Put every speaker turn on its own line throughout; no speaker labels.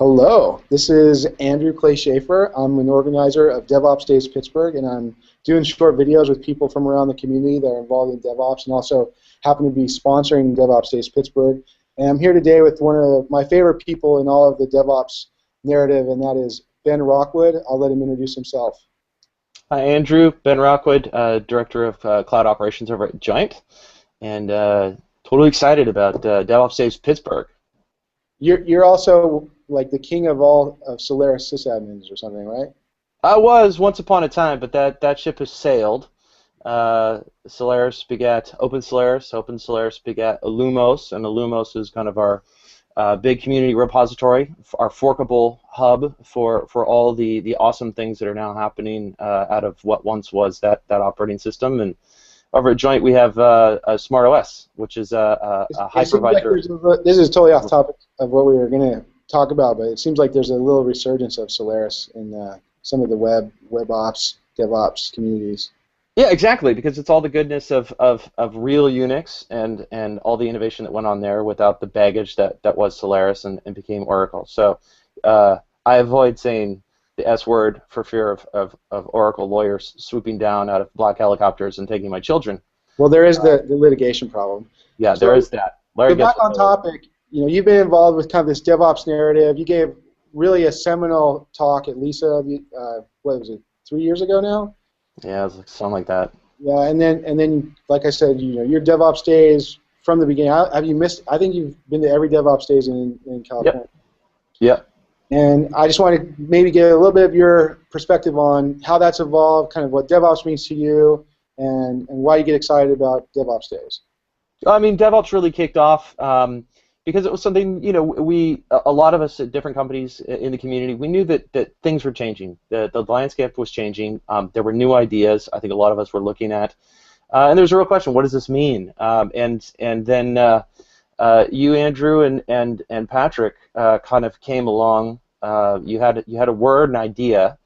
Hello, this is Andrew Clay Schaefer. I'm an organizer of DevOps Days Pittsburgh, and I'm doing short videos with people from around the community that are involved in DevOps and also happen to be sponsoring DevOps Days Pittsburgh. And I'm here today with one of my favorite people in all of the DevOps narrative, and that is Ben Rockwood. I'll let him introduce himself.
Hi, Andrew. Ben Rockwood, Director of Cloud Operations over at Joyent, and totally excited about DevOps Days Pittsburgh.
You're also like the king of all of Solaris sysadmins or something, right?
I was once upon a time, but that ship has sailed. Solaris begat Open Solaris. Open Solaris begat Illumos, and Illumos is kind of our big community repository, our forkable hub for all the awesome things that are now happening out of what once was that operating system. And over at Joyent, we have a SmartOS, which is a hypervisor.
Like this is totally off topic of what we were going to talk about, but it seems like there's a little resurgence of Solaris in some of the web ops, DevOps communities.
Yeah, exactly, because it's all the goodness of real Unix and all the innovation that went on there without the baggage that was Solaris and became Oracle. So I avoid saying the S word for fear of Oracle lawyers swooping down out of black helicopters and taking my children.
Well, there is the litigation problem.
Yeah, there is that.
So back on topic, you've been involved with kind of this DevOps narrative. You gave really a seminal talk at LISA, what was it, 3 years ago now?
Yeah, it was something like that.
Yeah, and then like I said, your DevOps days from the beginning. Have you missed? I think you've been to every DevOps days in California.
Yep.
And I just want to maybe get a little bit of your perspective on how that's evolved, kind of what DevOps means to you, and why you get excited about DevOps days.
I mean, DevOps really kicked off because it was something, a lot of us at different companies in the community, we knew that things were changing. The landscape was changing. There were new ideas I think a lot of us were looking at. And there was a real question, what does this mean? And then you, Andrew, and Patrick kind of came along. You had a word, an idea,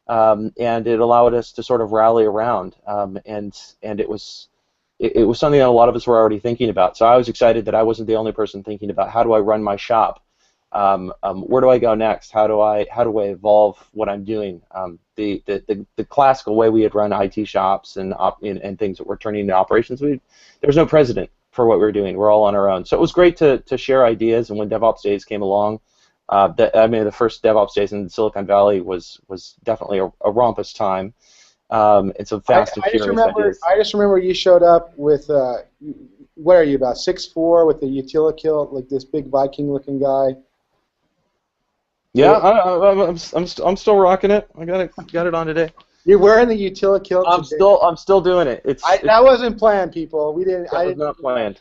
and it allowed us to sort of rally around. And it was something that a lot of us were already thinking about. So I was excited that I wasn't the only person thinking about how do I run my shop, where do I go next, how do I evolve what I'm doing. The classical way we had run IT shops and things that were turning into operations, there was no precedent for what we were doing. We're all on our own. So it was great to share ideas. And when DevOps Days came along, the first DevOps Days in Silicon Valley was definitely a rompous time. And some fast and furious ideas.
I just remember you showed up with, what are you, about 6'4", with the utility kilt, like this big Viking-looking guy.
Yeah, I'm still rocking it. I got it on today.
You're wearing the utility kilt.
I'm still doing it.
That wasn't planned, people. That
was not planned.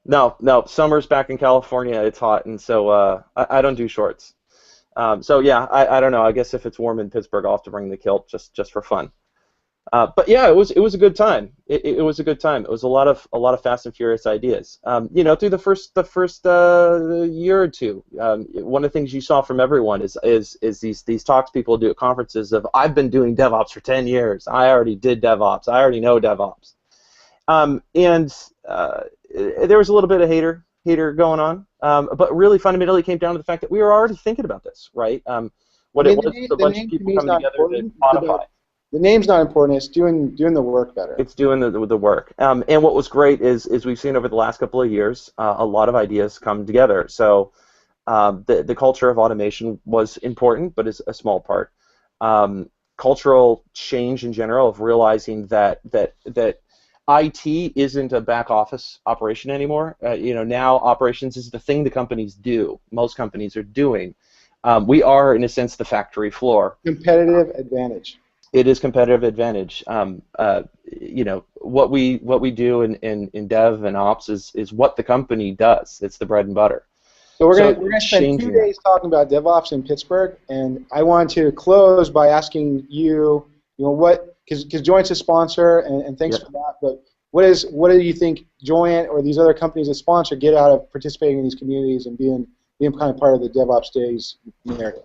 No. Summer's back in California. It's hot, and so I don't do shorts. So yeah, I don't know. I guess if it's warm in Pittsburgh, I'll have to bring the kilt just for fun. But yeah, it was a good time. It was a good time. It was a lot of fast and furious ideas. Through the first year or two, one of the things you saw from everyone is these talks people do at conferences of I've been doing DevOps for 10 years. I already did DevOps. I already know DevOps. And there was a little bit of hater going on, but really fundamentally it came down to the fact that we were already thinking about this, right? What it was a bunch of people coming together to modify.
The name's not important. It's doing the work better.
It's doing the work. And what was great is we've seen over the last couple of years a lot of ideas come together. So the culture of automation was important, but is a small part. Cultural change in general of realizing that IT isn't a back office operation anymore. Now operations is the thing the companies do. Most companies are doing. We are, in a sense, the factory floor.
Competitive advantage.
It is competitive advantage. What we do in dev and ops is what the company does. It's the bread and butter.
So we're gonna spend 2 days talking about DevOps in Pittsburgh, and I want to close by asking you, because Joyent's a sponsor, and thanks for that. But what do you think Joyent or these other companies that sponsor get out of participating in these communities and being kind of part of the DevOps Days narrative?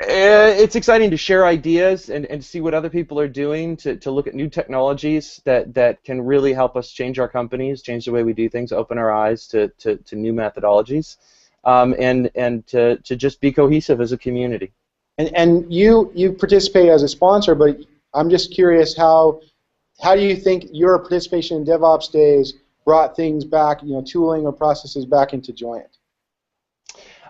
It's exciting to share ideas and see what other people are doing, to look at new technologies that can really help us change our companies, change the way we do things, open our eyes to new methodologies. and to just be cohesive as a community.
And you participate as a sponsor, but I'm just curious how do you think your participation in DevOps Days brought things back, tooling or processes back into Joyent?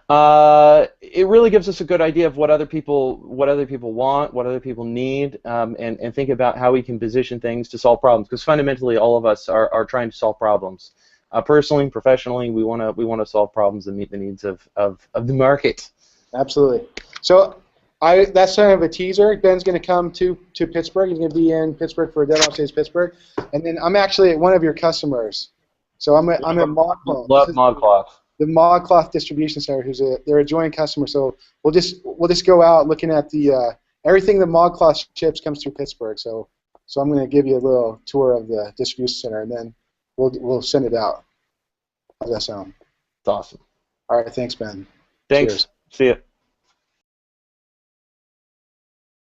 It really gives us a good idea of what other people want, what other people need, and think about how we can position things to solve problems. Because fundamentally, all of us are trying to solve problems. Personally, professionally, we want to solve problems and meet the needs of the market.
Absolutely. So that's kind of a teaser. Ben's going to come to Pittsburgh. He's going to be in Pittsburgh for DevOps Days Pittsburgh, and then I'm actually at one of your customers. So I'm at ModCloth.
Love ModCloth.
The ModCloth distribution center, they're a Joyent customer. So we'll just go out looking at the everything the ModCloth ships comes through Pittsburgh. So I'm going to give you a little tour of the distribution center, and then we'll send it out. How's that sound?
It's awesome.
All right, thanks, Ben.
Thanks.
Cheers.
See ya.